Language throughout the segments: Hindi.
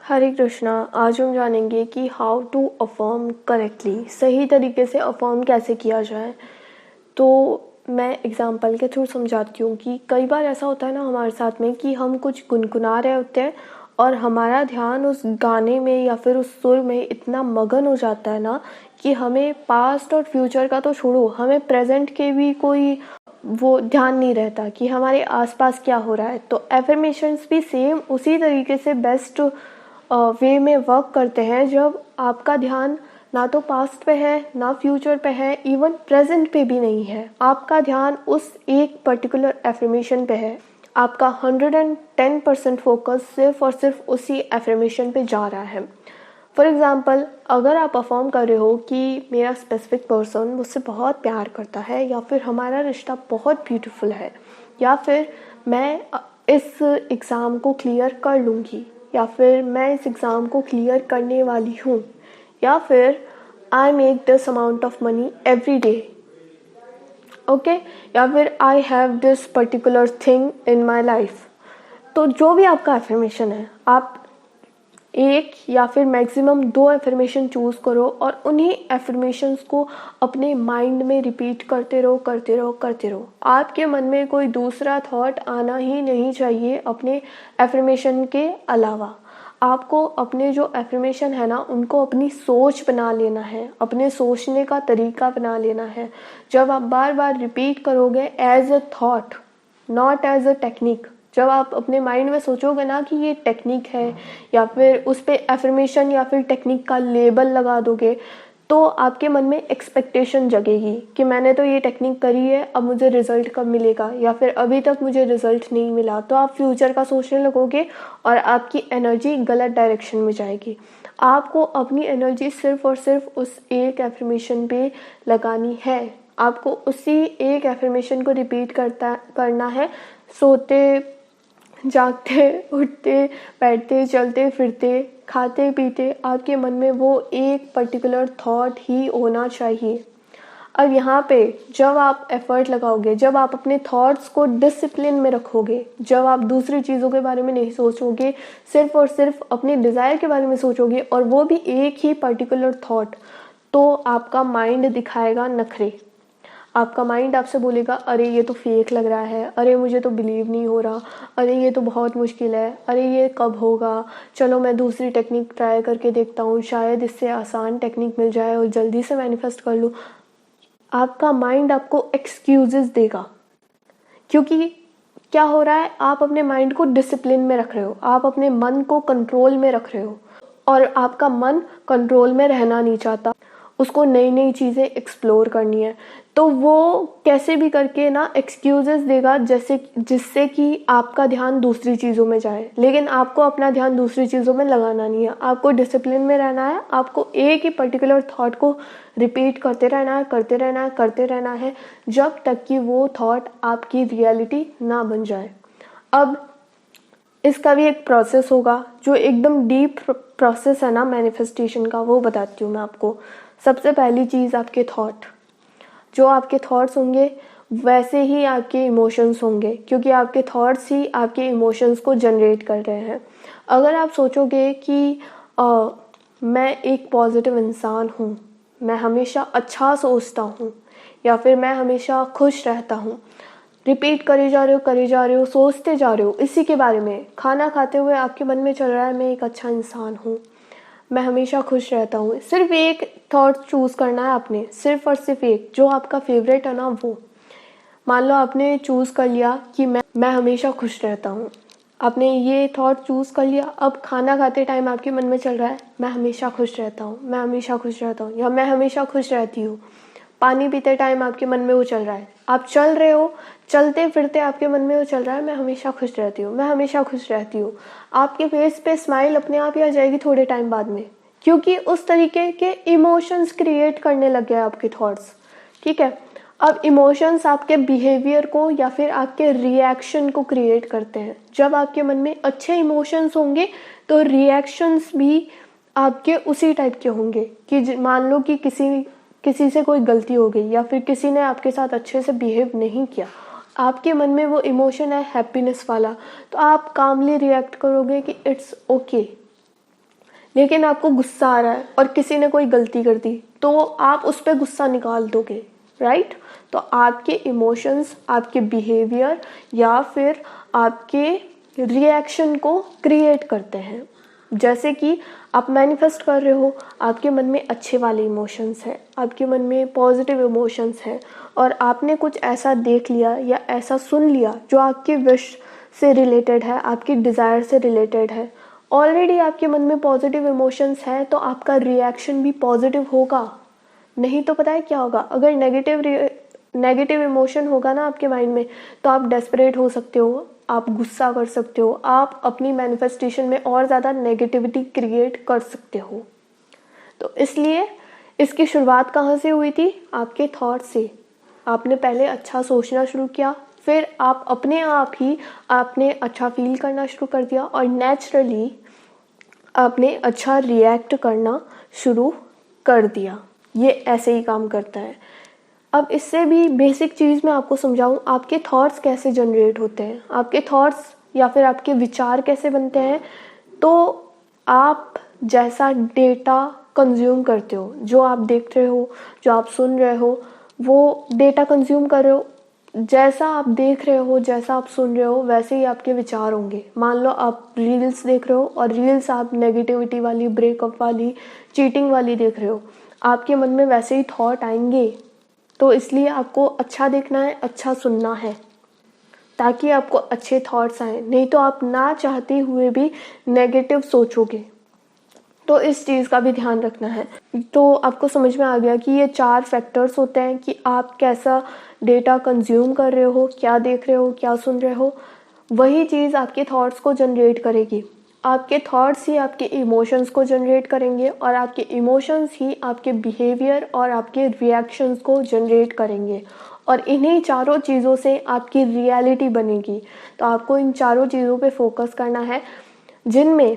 हरे कृष्णा। आज हम जानेंगे कि हाउ टू अफर्म करेक्टली, सही तरीके से अफर्म कैसे किया जाए। तो मैं एग्जांपल के थ्रू समझाती हूँ कि कई बार ऐसा होता है ना हमारे साथ में कि हम कुछ गुनगुना रहे होते हैं और हमारा ध्यान उस गाने में या फिर उस सुर में इतना मगन हो जाता है ना कि हमें पास्ट और फ्यूचर का तो छोड़ो, हमें प्रेजेंट के भी कोई वो ध्यान नहीं रहता कि हमारे आसपास क्या हो रहा है। तो एफर्मेशंस भी सेम उसी तरीके से बेस्ट वे में वर्क करते हैं जब आपका ध्यान ना तो पास्ट पे है ना फ्यूचर पे है, इवन प्रेजेंट पे भी नहीं है। आपका ध्यान उस एक पर्टिकुलर एफर्मेशन पे है। आपका 110% फोकस सिर्फ और सिर्फ उसी एफर्मेशन पे जा रहा है। फॉर एग्ज़ाम्पल, अगर आप अफर्म कर रहे हो कि मेरा स्पेसिफिक पर्सन मुझसे बहुत प्यार करता है, या फिर हमारा रिश्ता बहुत ब्यूटीफुल है, या फिर मैं इस एग्ज़ाम को क्लियर कर लूँगी, या फिर मैं इस एग्ज़ाम को क्लियर करने वाली हूँ, या फिर I make this amount of money every day, okay, या फिर I have this particular thing in my life. तो जो भी आपका एफर्मेशन है, आप एक या फिर मैक्सिमम 2 एफर्मेशन चूज़ करो और उन्हीं एफर्मेशंस को अपने माइंड में रिपीट करते रहो करते रहो करते रहो। आपके मन में कोई दूसरा थॉट आना ही नहीं चाहिए अपने एफर्मेशन के अलावा। आपको अपने जो एफर्मेशन है ना उनको अपनी सोच बना लेना है, अपने सोचने का तरीका बना लेना है। जब आप बार बार रिपीट करोगे as a thought, not as a technique, जब आप अपने माइंड में सोचोगे ना कि ये टेक्निक है, या फिर उस पर एफर्मेशन या फिर टेक्निक का लेबल लगा दोगे, तो आपके मन में एक्सपेक्टेशन जगेगी कि मैंने तो ये टेक्निक करी है, अब मुझे रिजल्ट कब मिलेगा, या फिर अभी तक मुझे रिजल्ट नहीं मिला। तो आप फ्यूचर का सोचने लगोगे और आपकी एनर्जी गलत डायरेक्शन में जाएगी। आपको अपनी एनर्जी सिर्फ और सिर्फ उस एक एफर्मेशन पे लगानी है। आपको उसी एक एफर्मेशन को रिपीट करना है, सोते जागते उठते बैठते चलते फिरते खाते पीते, आपके मन में वो एक पर्टिकुलर थॉट ही होना चाहिए। अब यहाँ पे जब आप एफर्ट लगाओगे, जब आप अपने थॉट्स को डिसिप्लिन में रखोगे, जब आप दूसरी चीज़ों के बारे में नहीं सोचोगे, सिर्फ और सिर्फ अपने डिज़ायर के बारे में सोचोगे, और वो भी एक ही पर्टिकुलर थॉट, तो आपका माइंड दिखाएगा नखरे। आपका माइंड आपसे बोलेगा अरे ये तो फेक लग रहा है, अरे मुझे तो बिलीव नहीं हो रहा, अरे ये तो बहुत मुश्किल है, अरे ये कब होगा, चलो मैं दूसरी टेक्निक ट्राई करके देखता हूँ, शायद इससे आसान टेक्निक मिल जाए और जल्दी से मैनिफेस्ट कर लूँ। आपका माइंड आपको एक्सक्यूजेस देगा, क्योंकि क्या हो रहा है, आप अपने माइंड को डिसिप्लिन में रख रहे हो, आप अपने मन को कंट्रोल में रख रहे हो, और आपका मन कंट्रोल में रहना नहीं चाहता, उसको नई नई चीज़ें एक्सप्लोर करनी है। तो वो कैसे भी करके ना एक्सक्यूजेस देगा, जैसे जिससे कि आपका ध्यान दूसरी चीज़ों में जाए। लेकिन आपको अपना ध्यान दूसरी चीज़ों में लगाना नहीं है, आपको डिसिप्लिन में रहना है। आपको एक ही पर्टिकुलर थॉट को रिपीट करते रहना है करते रहना है करते रहना है, जब तक कि वो थॉट आपकी रियलिटी ना बन जाए। अब इसका भी एक प्रोसेस होगा जो एकदम डीप प्रोसेस है ना मैनिफेस्टेशन का, वो बताती हूँ मैं आपको। सबसे पहली चीज़ आपके थॉट। जो आपके थॉट्स होंगे वैसे ही आपके इमोशंस होंगे, क्योंकि आपके थॉट्स ही आपके इमोशंस को जनरेट कर रहे हैं। अगर आप सोचोगे कि मैं एक पॉजिटिव इंसान हूँ, मैं हमेशा अच्छा सोचता हूँ, या फिर मैं हमेशा खुश रहता हूँ, रिपीट करे जा रहे हो सोचते जा रहे हो इसी के बारे में, खाना खाते हुए आपके मन में चल रहा है मैं एक अच्छा इंसान हूँ, मैं हमेशा खुश रहता हूँ। सिर्फ एक थॉट चूज़ करना है आपने, सिर्फ और सिर्फ एक, जो आपका फेवरेट है ना वो। मान लो आपने चूज़ कर लिया कि मैं हमेशा खुश रहता हूँ, आपने ये थॉट चूज़ कर लिया। अब खाना खाते टाइम आपके मन में चल रहा है मैं हमेशा खुश रहता हूँ, मैं हमेशा खुश रहता हूँ, या मैं हमेशा खुश रहती हूँ। पानी पीते टाइम आपके मन में वो चल रहा है, आप चल रहे हो, चलते फिरते आपके मन में वो चल रहा है मैं हमेशा खुश रहती हूँ, मैं हमेशा खुश रहती हूँ। आपके फेस पे स्माइल अपने आप ही आ जाएगी थोड़े टाइम बाद में, क्योंकि उस तरीके के इमोशंस क्रिएट करने लग गए आपके थॉट्स। ठीक है, अब इमोशंस आपके बिहेवियर को या फिर आपके रिएक्शन को क्रिएट करते हैं। जब आपके मन में अच्छे इमोशंस होंगे तो रिएक्शंस भी आपके उसी टाइप के होंगे। कि मान लो कि किसी से कोई गलती हो गई, या फिर किसी ने आपके साथ अच्छे से बिहेव नहीं किया, आपके मन में वो इमोशन है हैप्पीनेस वाला, तो आप कामली रिएक्ट करोगे कि इट्स ओके, लेकिन आपको गुस्सा आ रहा है और किसी ने कोई गलती कर दी, तो आप उस पर गुस्सा निकाल दोगे, राइट। तो आपके इमोशंस, आपके बिहेवियर या फिर आपके रिएक्शन को क्रिएट करते हैं। जैसे कि आप मैनिफेस्ट कर रहे हो, आपके मन में अच्छे वाले इमोशंस हैं, आपके मन में पॉजिटिव इमोशंस हैं, और आपने कुछ ऐसा देख लिया या ऐसा सुन लिया जो आपके विश से रिलेटेड है, आपकी डिज़ायर से रिलेटेड है। ऑलरेडी आपके मन में पॉजिटिव इमोशंस हैं तो आपका रिएक्शन भी पॉजिटिव होगा। नहीं तो पता है क्या होगा, अगर नेगेटिव इमोशन होगा ना आपके माइंड में, तो आप डेस्परेट हो सकते हो, आप गुस्सा कर सकते हो, आप अपनी मैनिफेस्टेशन में और ज़्यादा नेगेटिविटी क्रिएट कर सकते हो। तो इसलिए इसकी शुरुआत कहाँ से हुई थी? आपके थॉट से। आपने पहले अच्छा सोचना शुरू किया, फिर आप अपने आप ही आपने अच्छा फील करना शुरू कर दिया और नेचुरली आपने अच्छा रिएक्ट करना शुरू कर दिया। ये ऐसे ही काम करता है। अब इससे भी बेसिक चीज़ मैं आपको समझाऊं, आपके थॉट्स कैसे जनरेट होते हैं, आपके थॉट्स या फिर आपके विचार कैसे बनते हैं। तो आप जैसा डेटा कंज्यूम करते हो, जो आप देख रहे हो, जो आप सुन रहे हो, वो डेटा कंज्यूम कर रहे हो। जैसा आप देख रहे हो, जैसा आप सुन रहे हो, वैसे ही आपके विचार होंगे। मान लो आप रील्स देख रहे हो और रील्स आप नेगेटिविटी वाली, ब्रेकअप वाली, चीटिंग वाली देख रहे हो, आपके मन में वैसे ही थॉट आएंगे। तो इसलिए आपको अच्छा देखना है, अच्छा सुनना है, ताकि आपको अच्छे थॉट्स आए। नहीं तो आप ना चाहते हुए भी नेगेटिव सोचोगे। तो इस चीज़ का भी ध्यान रखना है। तो आपको समझ में आ गया कि ये 4 फैक्टर्स होते हैं कि आप कैसा डेटा कंज्यूम कर रहे हो, क्या देख रहे हो, क्या सुन रहे हो। वही चीज़ आपके थॉट्स को जनरेट करेगी। आपके थॉट्स ही आपके इमोशंस को जनरेट करेंगे और आपके इमोशंस ही आपके बिहेवियर और आपके रिएक्शंस को जनरेट करेंगे, और इन्हीं चारों चीज़ों से आपकी रियलिटी बनेगी। तो आपको इन चारों चीज़ों पे फोकस करना है, जिनमें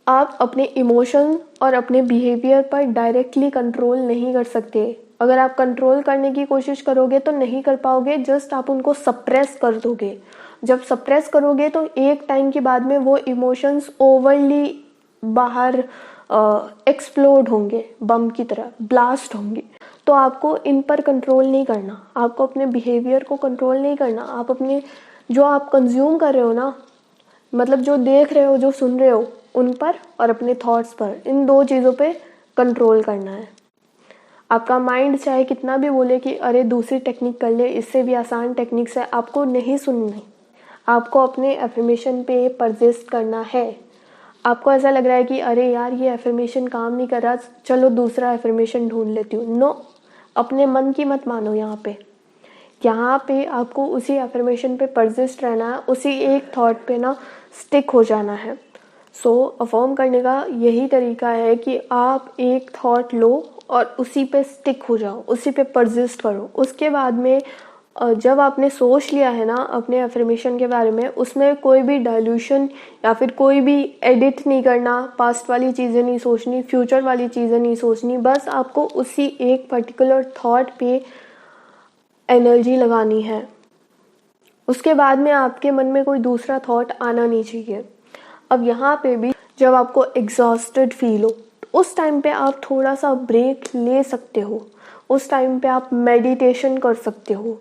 आप अपने इमोशन और अपने बिहेवियर पर डायरेक्टली कंट्रोल नहीं कर सकते। अगर आप कंट्रोल करने की कोशिश करोगे तो नहीं कर पाओगे, जस्ट आप उनको सप्रेस कर दोगे। जब सप्रेस करोगे तो एक टाइम के बाद में वो इमोशंस ओवरली बाहर एक्सप्लोड होंगे, बम की तरह ब्लास्ट होंगे। तो आपको इन पर कंट्रोल नहीं करना, आपको अपने बिहेवियर को कंट्रोल नहीं करना। आप अपने जो आप कंज्यूम कर रहे हो ना, मतलब जो देख रहे हो, जो सुन रहे हो, उन पर और अपने थॉट्स पर, इन 2 चीज़ों पे कंट्रोल करना है। आपका माइंड चाहे कितना भी बोले कि अरे दूसरी टेक्निक कर ले, इससे भी आसान टेक्निक्स है, आपको नहीं सुननी। आपको अपने एफर्मेशन पे परसिस्ट करना है। आपको ऐसा लग रहा है कि अरे यार ये एफर्मेशन काम नहीं कर रहा, चलो दूसरा एफर्मेशन ढूंढ लेती हूँ। नो, अपने मन की मत मानो। यहाँ पे आपको उसी एफर्मेशन पे परसिस्ट रहना है, उसी एक थॉट पे ना स्टिक हो जाना है। सो अफर्म करने का यही तरीका है कि आप एक थॉट लो और उसी पे स्टिक हो जाओ, उसी पे परसिस्ट करो। उसके बाद में जब आपने सोच लिया है ना अपने एफर्मेशन के बारे में, उसमें कोई भी डाइल्यूशन या फिर कोई भी एडिट नहीं करना, पास्ट वाली चीज़ें नहीं सोचनी, फ्यूचर वाली चीज़ें नहीं सोचनी। बस आपको उसी एक पर्टिकुलर थॉट पे एनर्जी लगानी है। उसके बाद में आपके मन में कोई दूसरा थॉट आना नहीं चाहिए। अब यहाँ पे भी जब आपको एग्जॉस्टेड फील हो, उस टाइम पे आप थोड़ा सा ब्रेक ले सकते हो। उस टाइम पे आप मेडिटेशन कर सकते हो।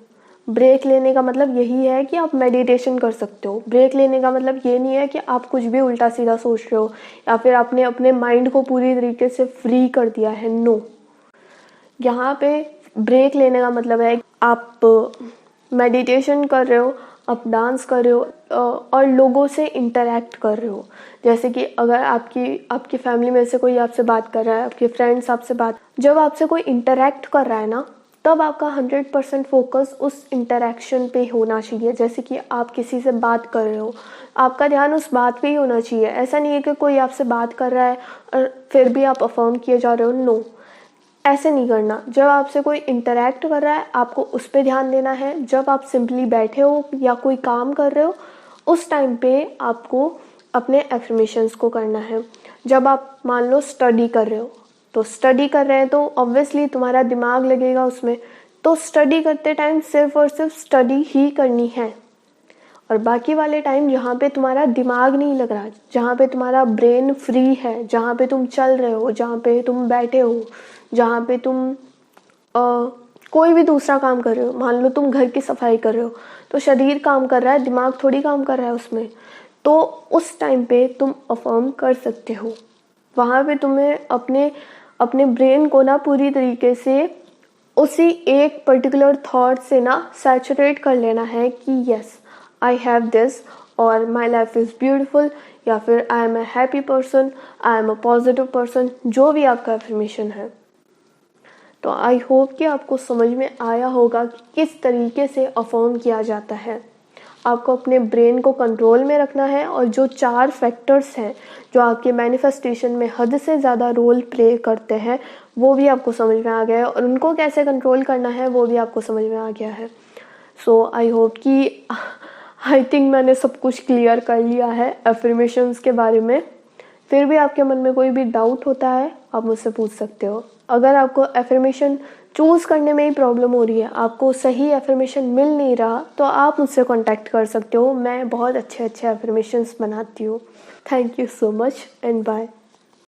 ब्रेक लेने का मतलब यही है कि आप मेडिटेशन कर सकते हो। ब्रेक लेने का मतलब ये नहीं है कि आप कुछ भी उल्टा सीधा सोच रहे हो या फिर आपने अपने माइंड को पूरी तरीके से फ्री कर दिया है। नो, यहाँ पे ब्रेक लेने का मतलब है आप मेडिटेशन कर रहे हो, आप डांस कर रहे हो और लोगों से इंटरेक्ट कर रहे हो। जैसे कि अगर आपकी फैमिली में से कोई आपसे बात कर रहा है, आपके फ्रेंड्स आपसे जब आपसे कोई इंटरेक्ट कर रहा है ना, तब आपका 100% फोकस उस इंटरेक्शन पे होना चाहिए। जैसे कि आप किसी से बात कर रहे हो, आपका ध्यान उस बात पे ही होना चाहिए। ऐसा नहीं है कि कोई आपसे बात कर रहा है और फिर भी आप अफर्म किए जा रहे हो। नो, ऐसे नहीं करना। जब आपसे कोई इंटरेक्ट कर रहा है, आपको उस पर ध्यान देना है। जब आप सिंपली बैठे हो या कोई काम कर रहे हो, उस टाइम पे आपको अपने एफर्मेशंस को करना है। जब आप मान लो स्टडी कर रहे हो, तो स्टडी कर रहे हैं तो ऑब्वियसली तुम्हारा दिमाग लगेगा उसमें। तो स्टडी करते टाइम सिर्फ और सिर्फ स्टडी ही करनी है। और बाकी वाले टाइम जहाँ पे तुम्हारा दिमाग नहीं लग रहा, जहाँ पे तुम्हारा ब्रेन फ्री है, जहाँ पे तुम चल रहे हो, जहाँ पे तुम बैठे हो, जहाँ पे तुम कोई भी दूसरा काम कर रहे हो, मान लो तुम घर की सफाई कर रहे हो, तो शरीर काम कर रहा है, दिमाग थोड़ी काम कर रहा है उसमें, तो उस टाइम पे तुम अफर्म कर सकते हो। वहाँ पे तुम्हें अपने अपने ब्रेन को ना पूरी तरीके से उसी एक पर्टिकुलर थॉट से ना सैचुरेट कर लेना है कि यस आई हैव दिस, और माई लाइफ इज़ ब्यूटिफुल, या फिर I am a happy person, I am a positive person, जो भी आपका एफर्मेशन है। तो आई होप कि आपको समझ में आया होगा कि किस तरीके से अफर्म किया जाता है। आपको अपने ब्रेन को कंट्रोल में रखना है, और जो 4 फैक्टर्स हैं जो आपके मैनिफेस्टेशन में हद से ज़्यादा रोल प्ले करते हैं, वो भी आपको समझ में आ गया है, और उनको कैसे कंट्रोल करना है वो भी आपको समझ में आ गया है। सो आई होप कि आई थिंक मैंने सब कुछ क्लियर कर लिया है अफर्मेशंस के बारे में। फिर भी आपके मन में कोई भी डाउट होता है, आप मुझसे पूछ सकते हो। अगर आपको एफर्मेशन चूज़ करने में ही प्रॉब्लम हो रही है, आपको सही एफर्मेशन मिल नहीं रहा, तो आप मुझसे कांटेक्ट कर सकते हो। मैं बहुत अच्छे अच्छे एफर्मेशंस बनाती हूँ। Thank you so much and bye.